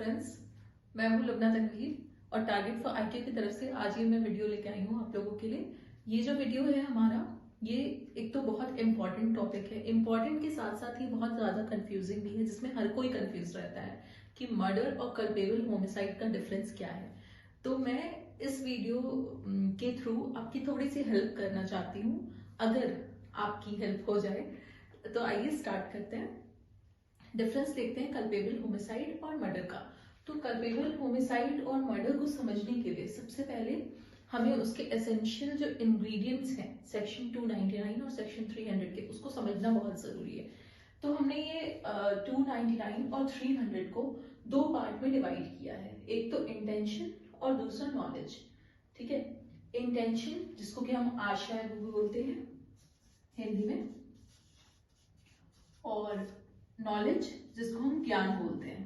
Friends, मैं हूं लबना तनवीर और टारगेट फॉर आईक्यू की तरफ से आज ये मैं वीडियो लेके आई हूं आप लोगों के लिए। ये जो वीडियो है हमारा, ये एक तो बहुत इम्पॉर्टेंट टॉपिक है। इम्पॉर्टेंट के साथ साथ ही बहुत ज़्यादा कंफ्यूजिंग भी है, जिसमें हर कोई कंफ्यूज रहता है कि मर्डर और कल्पेबल होमिसाइड का डिफरेंस क्या है। तो मैं इस वीडियो के थ्रू आपकी थोड़ी सी हेल्प करना चाहती हूँ। अगर आपकी हेल्प हो जाए तो आइए स्टार्ट करते हैं। डिफरेंस देखते हैं कल्पेबल होमिसाइड और मर्डर का। तो कल्पेबल होमिसाइड और मर्डर को समझने के लिए सबसे पहले हमें उसके एसेंशियल जो इंग्रेडिएंट्स हैं सेक्शन 299 और सेक्शन 300 के, उसको समझना बहुत जरूरी है। तो हमने ये 299 और 300 को दो पार्ट में डिवाइड किया है, एक तो इंटेंशन और दूसरा नॉलेज। ठीक है, इंटेंशन जिसको कि हम आशय भी बोलते हैं हिंदी में, और नॉलेज जिसको हम ज्ञान बोलते हैं,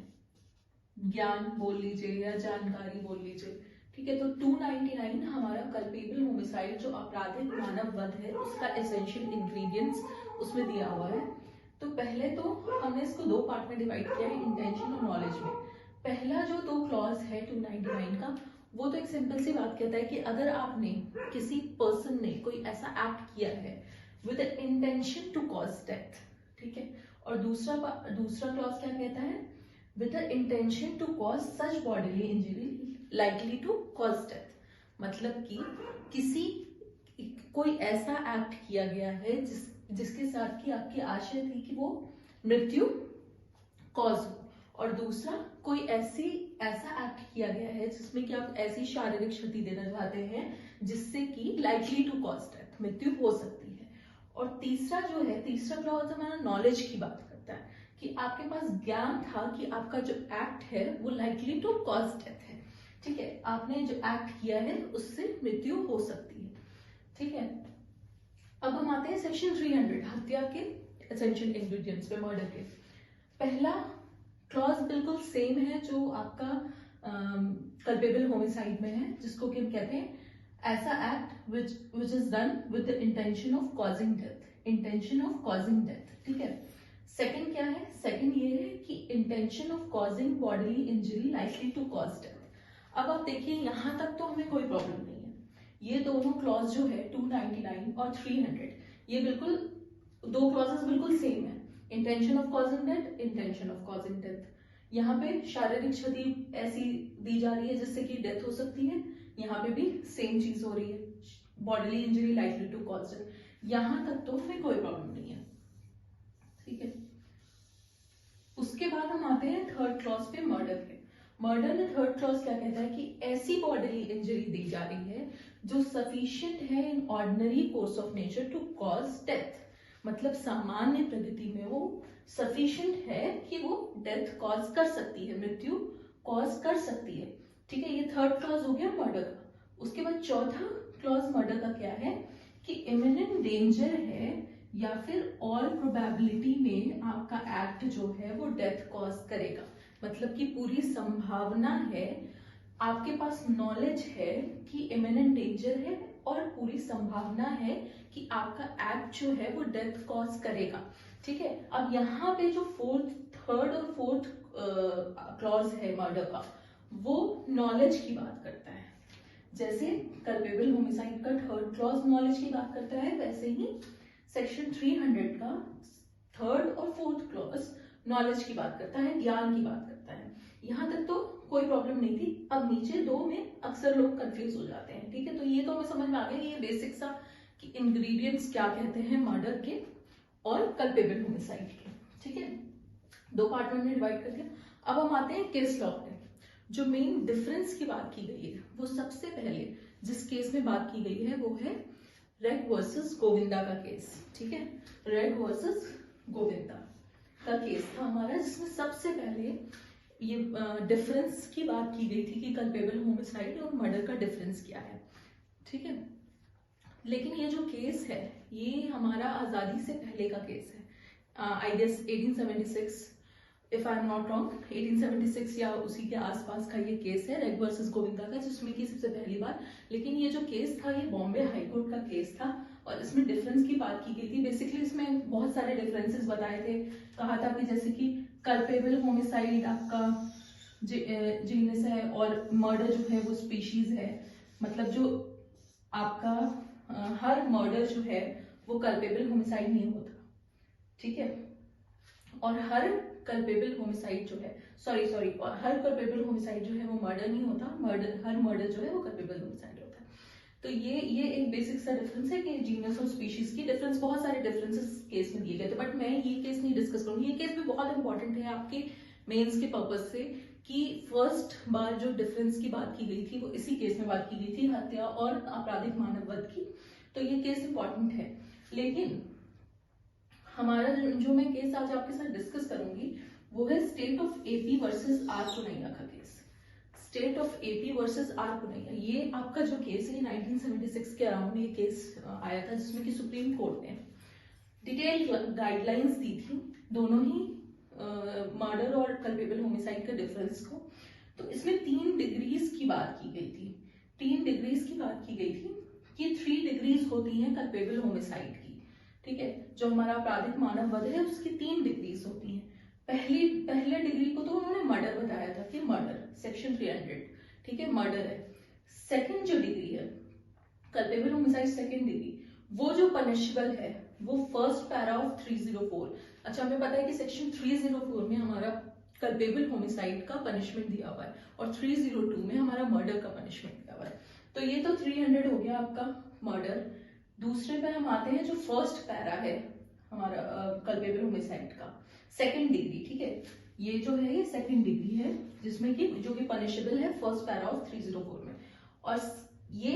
ज्ञान बोल लीजिए या जानकारी बोल लीजिए। ठीक है, तो 299 हमारा कल्पेबल होमिसाइड जो आपराधिक मानव वध है उसका एसेंशियल इंग्रेडिएंट्स उसमें दिया हुआ है। तो पहले तो हमने इसको दो पार्ट में डिवाइड किया है, इंटेंशन और नॉलेज में। पहला जो दो क्लॉज है 299 का, वो तो एक सिंपल सी बात कहता है कि अगर आपने किसी पर्सन ने कोई ऐसा एक्ट किया है with intention to cause death, ठीक है, और दूसरा क्लॉज क्या कहता है, with the intention to cause such bodily injury likely to cause death. मतलब कि किसी कोई ऐसा एक्ट किया गया है जिसके साथ की आपकी आशय थी कि वो मृत्यु कॉज हो, और दूसरा कोई ऐसा एक्ट किया गया है जिसमें कि आप ऐसी शारीरिक क्षति देना चाहते हैं जिससे कि लाइकली टू कॉज डेथ, मृत्यु हो सकती है। और तीसरा जो है, तीसरा क्लॉज हमारा नॉलेज की बात करता है कि आपके पास ज्ञान था कि आपका जो एक्ट है वो लाइकली टू कॉज डेथ है। ठीक है, आपने जो एक्ट किया है उससे मृत्यु हो सकती है। ठीक है, अब हम आते हैं सेक्शन 300 हत्या के एसेंशियल इंग्रेडिएंट्स पे, मर्डर के। पहला क्लॉज बिल्कुल सेम है जो आपका कल्पेबल होमिसाइड में है, जिसको कि हम कहते हैं ऐसा act which is done with the intention of causing death, intention of causing death। ठीक है, सेकंड क्या है, सेकंड ये है कि intention of causing bodily injury likely to cause death। अब आप देखिए यहाँ तक तो हमें कोई प्रॉब्लम नहीं है, ये दोनों क्लॉज जो है 299 और 300, ये बिल्कुल दो क्लॉजेस बिल्कुल सेम है, intention of causing death, intention of causing death. यहाँ पे शारीरिक क्षति ऐसी दी जा रही है जिससे कि डेथ हो सकती है, यहाँ पे भी सेम चीज हो रही है, bodily injury likely to cause death. यहाँ तक तो हमें कोई प्रॉब्लम नहीं है। ठीक है, उसके बाद हम आते हैं थर्ड क्लॉज पे, मर्डर पे। मर्डर में थर्ड क्लॉज क्या कहता है कि ऐसी बॉडीली इंजरी दी जा रही है जो सफिशिएंट है in ordinary course of nature to cause death. मतलब सामान्य प्रगति में वो सफिशिएंट है कि वो डेथ कॉज कर सकती है, मृत्यु कॉज कर सकती है। ठीक है, ये थर्ड क्लॉज हो गया मर्डर का। उसके बाद चौथा क्लॉज मर्डर का क्या है कि इमिनेंट डेंजर है या फिर ऑल प्रोबेबिलिटी में आपका एक्ट जो है वो डेथ कॉज करेगा। मतलब कि पूरी संभावना है, आपके पास नॉलेज है कि इमिनेंट डेंजर है और पूरी संभावना है कि आपका एक्ट जो है वो डेथ कॉज करेगा। ठीक है, अब यहाँ पे जो थर्ड और फोर्थ क्लॉज है मर्डर का, वो नॉलेज की बात करता है। जैसे कल्पेबल होमिसाइड का थर्ड क्लॉज नॉलेज की बात करता है, वैसे ही सेक्शन 300 का थर्ड और फोर्थ क्लॉज नॉलेज की बात करता है, ज्ञान की बात करता है। यहाँ तक तो कोई प्रॉब्लम नहीं थी। अब नीचे दो में अक्सर लोग कंफ्यूज हो जाते हैं। ठीक है, तो ये तो हमें समझ में आ गया, ये बेसिक सा कि इंग्रेडिएंट्स क्या कहते हैं मर्डर के और कल्पेबल होमिसाइड के। ठीक है, दो पार्ट में डिवाइड कर दिया। अब हम आते हैं केस लॉ पे। जो मेन डिफरेंस की बात की गई है, वो सबसे पहले जिस केस में बात की गई है वो है रेड वर्सेस गोविंदा का केस। ठीक है, रेड वर्सेस गोविंदा का केस था हमारा, जिसमें सबसे पहले ये डिफरेंस की बात की गई थी कि कल्पेबल होमिसाइड और मर्डर का डिफरेंस क्या है। ठीक है, लेकिन ये जो केस है ये हमारा आजादी से पहले का केस है, I guess 1876, if I am not wrong 1876 या उसी के आसपास का ये केस है रेड वर्सेस गोविंदा का, जिसमें कि सबसे पहली बार। लेकिन ये जो केस था ये बॉम्बे हाईकोर्ट का केस था और इसमें डिफरेंस की बात की गई थी। बेसिकली इसमें बहुत सारे डिफरेंसेस बताए थे, कहा था कि जैसे कि कल्पेबल होमिसाइड आपका जीनस है, और मर्डर जो है वो स्पीशीज है। मतलब जो आपका हर मर्डर जो है वो कल्पेबल होमिसाइड नहीं होता, ठीक है। और हर कल्पेबल होमिसाइड जो है और हर कल्पेबल होमिसाइड जो है वो मर्डर नहीं होता, हर मर्डर जो है वो कल्पेबल होमिसाइड होता है। तो ये एक बेसिक सा डिफरेंस है कि जीनस और स्पीशीज की डिफरेंस, बहुत सारे डिफरेंसेस केस में दिए गए थे, बट मैं ये केस नहीं डिस्कस करूंगी। ये केस भी बहुत इंपॉर्टेंट है आपके मेंस के पर्पज से, कि फर्स्ट बार जो डिफरेंस की बात की गई थी वो इसी केस में बात की गई थी, हत्या और आपराधिक मानव वध की। तो ये केस इंपॉर्टेंट है। लेकिन हमारा जो मैं केस आज आपके साथ डिस्कस करूंगी वो है state of AP versus R Punnayya का केस। State of AP versus R Punnayya, ये आपका जो केस है 1976 के अराउंड ये केस आया था, जिसमें कि सुप्रीम कोर्ट ने डिटेल गाइडलाइंस दी थी दोनों ही मर्डर और कल्पेबल होमिसाइड के डिफरेंस को। तो इसमें 3 डिग्रीज की बात की गई थी। 3 डिग्रीज की बात की गई थी कि 3 डिग्रीज होती हैं कल्पेबल होमिसाइड की, ठीक है। जो हमारा आपराधिक मानव वध है उसकी 3 डिग्रीज होती हैं। पहले डिग्री को तो उन्होंने मर्डर बताया था कि मर्डर सेक्शन 300, ठीक है, मर्डर है। सेकंड जो डिग्री है कल्पेबल होमिसाइड सेकंड डिग्री, वो जो पनिशेबल है वो फर्स्ट पैरा ऑफ 304। अच्छा, हमें पता है कि सेक्शन 304 में हमारा कल्पेबल होमिसाइड का पनिशमेंट दिया हुआ है और 302 में हमारा मर्डर का पनिशमेंट दिया हुआ है। तो ये तो 300 हो गया आपका मर्डर। दूसरे पे हम आते हैं जो फर्स्ट पैरा है हमारा कल्पेबल होमिसाइड का सेकंड डिग्री, ठीक है। ये जो है ये सेकंड डिग्री है, जिसमें कि जो कि पनिशेबल है फर्स्ट पैरा ऑफ 304 में। और ये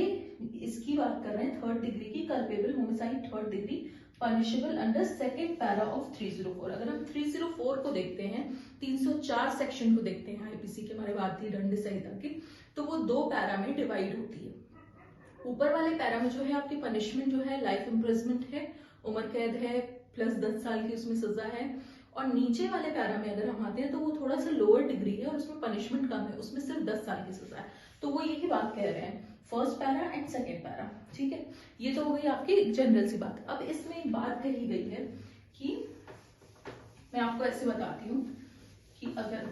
इसकी बात कर रहे हैं थर्ड डिग्री की, culpable homicide third degree punishable under second para of 304। अगर हम 304 को देखते हैं, 304 सेक्शन को देखते हैं आईपीसी के, हमारे भारतीय दंड संहिता के, तो वो 2 पैरा में डिवाइड होती है। ऊपर वाले पैरा में जो है आपकी पनिशमेंट जो है लाइफ इम्प्रिजमेंट है, उम्र कैद है, प्लस 10 साल की उसमें सजा है। और नीचे वाले पैरा में अगर हम आते हैं तो वो थोड़ा सा लोअर डिग्री है और उसमें पनिशमेंट कम है, उसमें सिर्फ 10 साल की सजा है। तो वो यही बात कह रहे हैं, first para and second para, ठीक है। ये तो हो गई आपकी जनरल सी बात। अब इसमें एक बात कही गई है कि मैं आपको ऐसे बताती हूँ कि अगर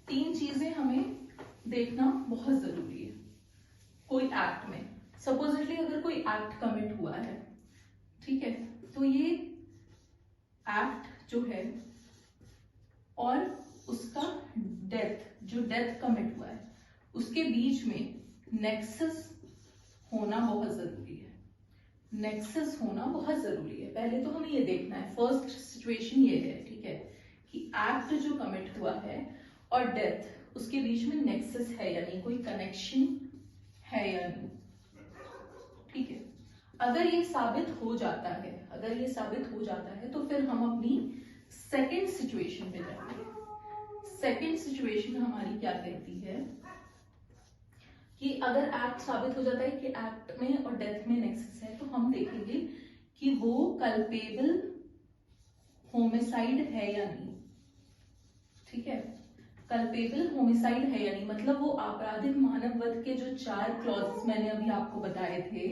3 चीजें हमें देखना बहुत जरूरी है कोई एक्ट में। सपोजिटली अगर कोई एक्ट कमिट हुआ है, ठीक है, तो ये एक्ट जो है और उसका जो डेथ कमिट हुआ है उसके बीच में नेक्सस होना बहुत जरूरी है। नेक्सस होना बहुत जरूरी है। पहले तो हमें ये देखना है, फर्स्ट सिचुएशन ये है, ठीक है, कि एक्ट जो कमिट हुआ है और डेथ उसके बीच में नेक्सस है या नहीं, कोई कनेक्शन है या नहीं, ठीक है। अगर ये साबित हो जाता है तो फिर हम अपनी सेकेंड सिचुएशन पे जाएंगे। सेकेंड सिचुएशन हमारी क्या कहती है कि अगर एक्ट साबित हो जाता है कि एक्ट में और डेथ में नेक्सस है, तो हम देखेंगे कि वो कल्पेबल होमिसाइड है या नहीं, ठीक है। कल्पेबल होमिसाइड है या नहीं मतलब वो आपराधिक मानव वध के जो 4 क्लॉजेस मैंने अभी आपको बताए थे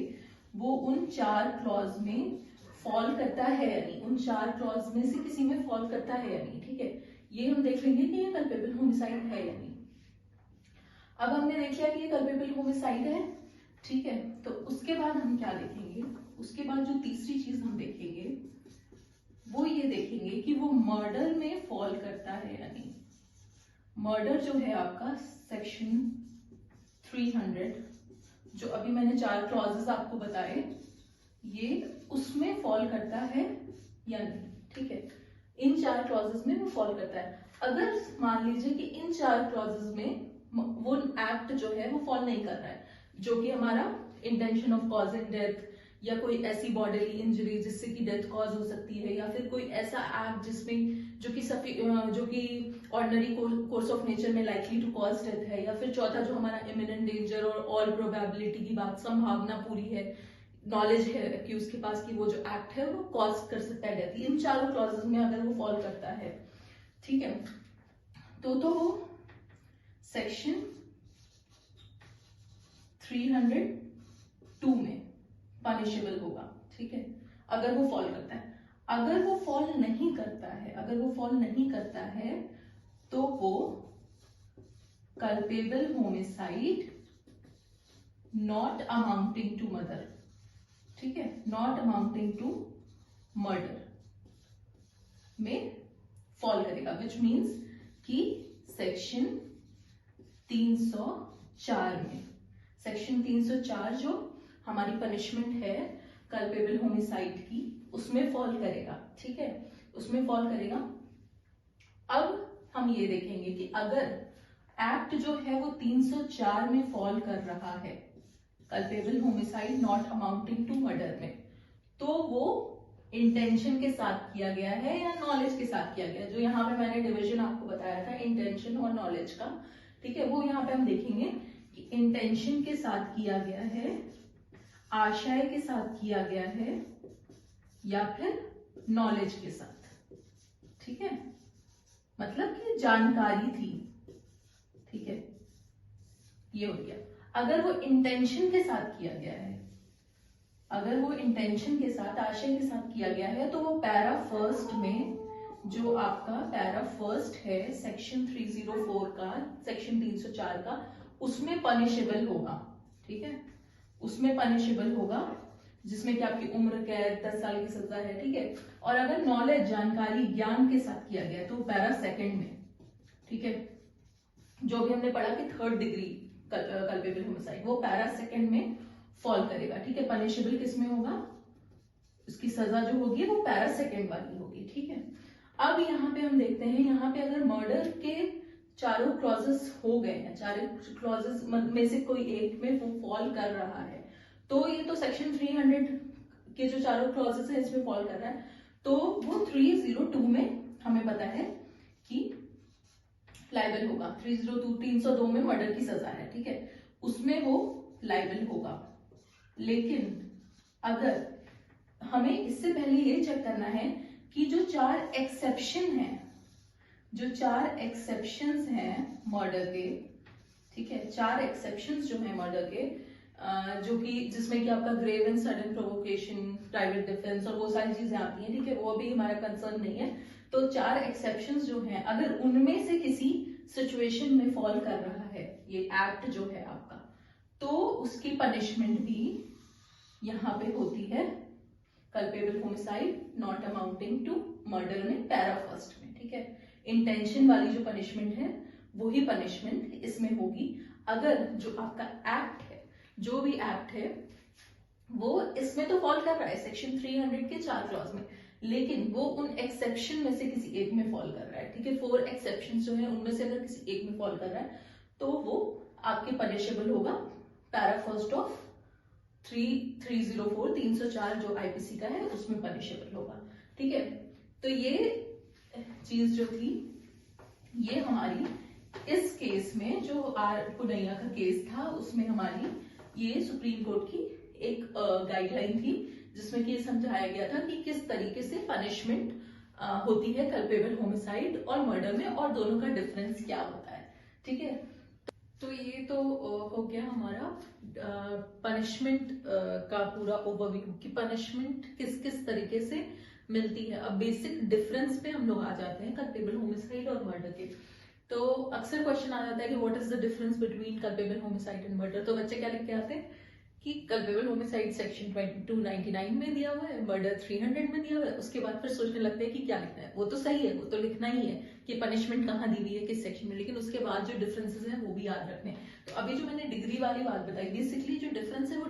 वो उन 4 क्लॉज में फॉल करता है या नहीं, उन 4 क्लॉज में से किसी में फॉल करता है या नहीं, ठीक है। ये हम देख लेंगे कि ये कल्पेबल होमिसाइड है या नहीं। अब हमने देख लिया कि ये कल्पेबल होमिसाइड है, ठीक है। तो उसके बाद हम क्या देखेंगे, उसके बाद जो तीसरी चीज हम देखेंगे वो ये देखेंगे कि वो मर्डर में फॉल करता है या नहीं। मर्डर जो है आपका सेक्शन 300, जो अभी मैंने 4 क्लॉजेस आपको बताए, ये उसमें फॉल करता है या नहीं, ठीक है। इन 4 क्लॉजेस में वो फॉल करता है। अगर मान लीजिए कि इन 4 क्लॉजेस में वो एक्ट जो है वो फॉल नहीं कर रहा है, जो कि हमारा इंटेंशन ऑफ कॉजिंग डेथ या कोई ऐसी बॉडीली इंजरी जिससे कि डेथ कॉज हो सकती है, या फिर कोई ऐसा एक्ट जिसमें जो कि ऑर्डिनरी कोर्स ऑफ नेचर में लाइकली टू कॉज डेथ है, या फिर चौथा जो हमारा इमिनेंट डेंजर और ऑल प्रोबेबिलिटी की बात, संभावना पूरी है, नॉलेज है कि उसके पास कि वो जो एक्ट है वो कॉज कर सकता है डेथ। इन 4 क्लॉजेस में अगर वो फॉल करता है, ठीक है, तो वो सेक्शन 302 में पनिशेबल होगा, ठीक है, अगर वो फॉल करता है। अगर वो फॉल नहीं करता है तो वो culpable homicide not amounting to murder, ठीक है, नॉट अमाउंटिंग टू मर्डर में फॉल करेगा, विच मीन्स कि सेक्शन 304 में, सेक्शन 304 जो हमारी पनिशमेंट है कल्पेबल होमिसाइड की, उसमें फॉल करेगा, ठीक है, उसमें फॉल करेगा। अब हम ये देखेंगे कि अगर एक्ट जो है वो 304 में फॉल कर रहा है, culpable homicide not amounting to murder में, तो वो इंटेंशन के साथ किया गया है या नॉलेज के साथ किया गया, जो यहाँ पे मैंने डिवीजन आपको बताया था इंटेंशन और नॉलेज का, ठीक है, वो यहाँ पे हम देखेंगे कि इंटेंशन के साथ किया गया है, आशय के साथ किया गया है, या फिर नॉलेज के साथ, ठीक है, मतलब कि जानकारी थी, ठीक है, ये हो गया। अगर वो इंटेंशन के साथ किया गया है, अगर वो इंटेंशन के साथ, आशय के साथ किया गया है, तो वो पैरा फर्स्ट में, जो आपका पैरा फर्स्ट है सेक्शन 304 का, सेक्शन 304 का, उसमें पनिशेबल होगा, ठीक है, उसमें पनिशेबल होगा, जिसमें कि आपकी उम्र कैद 10 साल की सजा है, ठीक है। और अगर नॉलेज, जानकारी, ज्ञान के साथ किया गया तो पैरा सेकंड में, ठीक है, जो भी हमने पढ़ा कि थर्ड डिग्री कल्पेबल होमिसाइड, वो पैरा सेकंड में फॉल करेगा, ठीक है। पनिशेबल किस में होगा, उसकी सजा जो होगी वो पैरा सेकंड वाली होगी, ठीक है। अब यहाँ पे हम देखते हैं, यहाँ पे अगर मर्डर के चारों क्लॉजेस हो गए हैं, चारों क्लॉजेस में से कोई एक में वो फॉल कर रहा है, तो ये तो सेक्शन 300 के जो चारों क्लॉजेस है इसमें फॉल कर रहा है, तो वो 302 में हमें पता है कि लाइबल होगा। 302 में मर्डर की सजा है, ठीक है, उसमें वो लाइबल होगा। लेकिन अगर हमें इससे पहले ये चेक करना है कि जो 4 एक्सेप्शन है, जो 4 एक्सेप्शंस हैं मर्डर के, ठीक है, 4 एक्सेप्शंस जो हैं मर्डर के, जो कि जिसमें कि आपका grave and sudden provocation, private defence और वो सारी चीजें आती हैं, ठीक है, वो अभी हमारा कंसर्न नहीं है। तो 4 एक्सेप्शंस जो हैं, अगर उनमें से किसी सिचुएशन में फॉल कर रहा है ये एक्ट जो है आपका, तो उसकी पनिशमेंट भी यहाँ पे होती है culpable homicide not amounting to murder में, पैरा फर्स्ट में, ठीक है। इंटेंशन वाली जो पनिशमेंट है वही पनिशमेंट इसमें होगी अगर जो आपका एक्ट है, जो भी एक्ट है, वो इसमें तो फॉल कर रहा है सेक्शन 300 के 4 क्लॉज में, लेकिन वो उन एक्सेप्शन में से किसी एक में फॉल कर रहा है, ठीक है। 4 एक्सेप्शन जो है उनमें से अगर किसी एक में फॉल कर रहा है तो वो आपके पनिशेबल होगा पैरा फर्स्ट ऑफ 304 जो आईपीसी का है उसमें पनिशेबल होगा, ठीक है। तो ये चीज जो थी, ये हमारी इस केस में जो आर पुनैया का केस था उसमें हमारी ये सुप्रीम कोर्ट की एक गाइडलाइन थी, जिसमें कि समझाया गया था कि किस तरीके से पनिशमेंट होती है कल्पेबल होमिसाइड और मर्डर में, और दोनों का डिफरेंस क्या होता है, ठीक है। तो ये तो हो गया हमारा पनिशमेंट का पूरा ओवरव्यू कि पनिशमेंट किस किस तरीके से मिलती है। अब बेसिक डिफरेंस पे हम लोग आ जाते हैं कल्पेबल होमिसाइड और मर्डर के। तो अक्सर क्वेश्चन आ जाता है कि what is the difference between culpable homicide and murder. तो बच्चे क्या लिख के आते हैं कि कल्पेबल होमिसाइड सेक्शन 299 में दिया हुआ है, मर्डर 300 में दिया हुआ है। उसके बाद फिर सोचने लगते हैं कि क्या लिखना है। वो तो सही है, वो तो लिखना ही है कि पनिशमेंट कहाँ दी हुई है किस सेक्शन में, लेकिन उसके बाद जो डिफरेंसेस हैं वो भी याद रखने हैं। तो अभी जो मैंने डिग्री वाली बात बताई, बेसिकली जो डिफरेंस है वो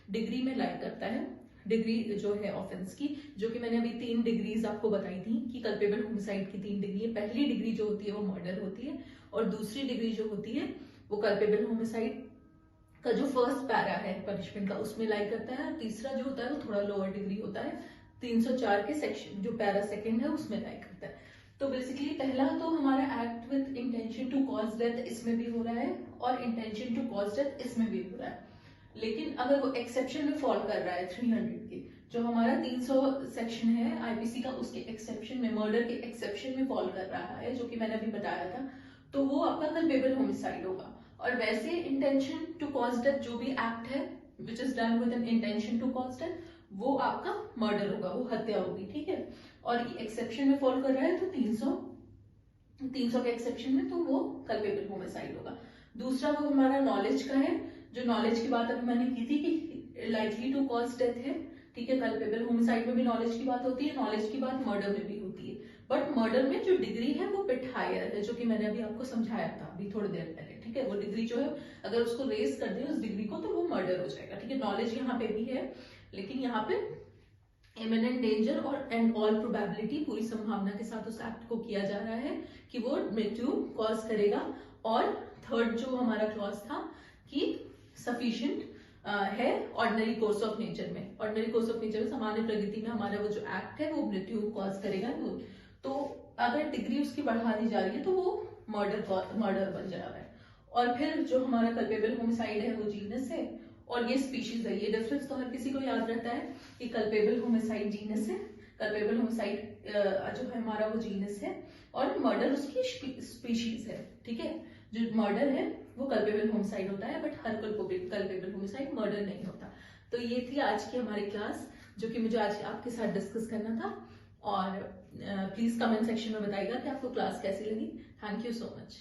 डिग्री में लाइक करता है। डिग्री जो है ऑफेंस की, जो कि मैंने अभी 3 डिग्रीज आपको बताई थी कि कल्पेबल होमिसाइड की 3 डिग्री है। पहली डिग्री जो होती है वो मर्डर होती है, और दूसरी डिग्री जो होती है वो कल्पेबल होमिसाइड का जो फर्स्ट पैरा है पनिशमेंट का उसमें लाई करता है। तीसरा जो होता है वो थोड़ा लोअर डिग्री होता है, 304 के सेक्शन जो पैरा सेकंड है उसमें लाई करता है। तो बेसिकली पहला तो हमारा act with intention to cause death इसमें भी हो रहा है, और इंटेंशन टू कॉज डेथ इसमें भी हो रहा है। लेकिन अगर वो एक्सेप्शन में फॉल कर रहा है 300 के, जो हमारा 300 सेक्शन है आईपीसी का, उसके एक्सेप्शन में, मर्डर के एक्सेप्शन में फॉल कर रहा है, जो कि मैंने अभी बताया था, तो वो आपका कल्पेबल होमिसाइड होगा। और वैसे इंटेंशन टू कॉज डेथ जो भी एक्ट है which is done with an intention to cause death, वो आपका मर्डर होगा, वो हत्या होगी, ठीक है। और एक्सेप्शन में फॉल कर रहा है तो 300 के एक्सेप्शन में तो वो कल्पेबल होमिसाइड होगा। दूसरा वो हमारा नॉलेज का है, जो नॉलेज की बात अभी मैंने की थी कि लाइकली टू कॉज डेथ है, ठीक है। कल्पेबल होमिसाइड में भी नॉलेज की बात होती है, नॉलेज की बात मर्डर में भी होती है, बट मर्डर में जो डिग्री है वो बिट हायर है, जो कि मैंने अभी आपको समझाया था अभी थोड़ी देर पहले, ठीक है। वो डिग्री जो है अगर उसको रेज कर दे उस डिग्री को तो वो मर्डर हो जाएगा, ठीक है। नॉलेज यहाँ पे भी है, लेकिन यहाँ पे इमिनेंट डेंजर और एंड ऑल प्रोबेबिलिटी, पूरी संभावना के साथ उस एक्ट को किया जा रहा है कि वो मृत्यु कॉज करेगा। और थर्ड जो हमारा क्लॉज था कि सफिशिएंट है ऑर्डिनरी कोर्स ऑफ नेचर में, ऑर्डिनरी कोर्स ऑफ नेचर में सामान्य प्रगति में हमारा वो जो एक्ट है वो मृत्यु कॉज करेगा। वो तो अगर डिग्री उसकी बढ़ा दी जा रही है तो वो मर्डर बन जा रहा है। और फिर जो हमारा कल्पेबल होमिसाइड है वो जीनस है और ये स्पीशीज है। ये डिफरेंस तो हर किसी को याद रहता है कि कल्पेबल होमिसाइड जीनस है, कल्पेबल होमिसाइड जो है हमारा वो जीनस है, और मर्डर उसकी स्पीशीज है, ठीक है। जो मर्डर है वो कल्पेबल होमिसाइड होता है, but her culpable homicide murder नहीं होता। तो ये थी आज की हमारी क्लास, जो कि मुझे आज आपके साथ डिस्कस करना था। और प्लीज कमेंट सेक्शन में बताइएगा कि आपको क्लास कैसी लगी। Thank you so much.